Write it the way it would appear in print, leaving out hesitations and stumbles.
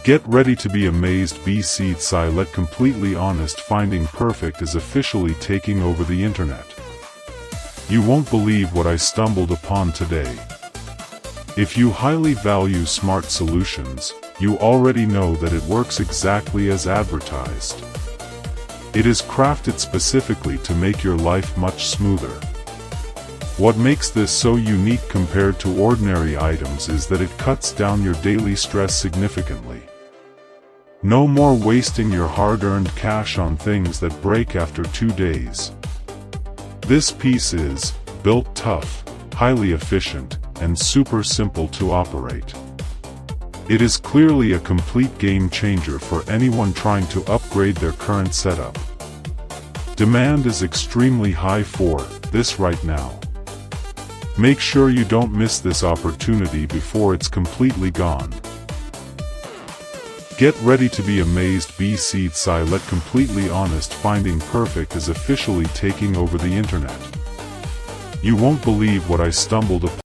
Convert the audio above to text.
Get ready to be amazed. Let completely honest, finding perfect is officially taking over the internet. You won't believe what I stumbled upon today. If you highly value smart solutions, you already know that it works exactly as advertised. It is crafted specifically to make your life much smoother. What makes this so unique compared to ordinary items is that it cuts down your daily stress significantly. No more wasting your hard-earned cash on things that break after 2 days. This piece is built tough, highly efficient, and super simple to operate. It is clearly a complete game changer for anyone trying to upgrade their current setup. Demand is extremely high for this right now. Make sure you don't miss this opportunity before it's completely gone. Get ready to be amazed. Let completely honest, finding perfect is officially taking over the internet. You won't believe what I stumbled upon.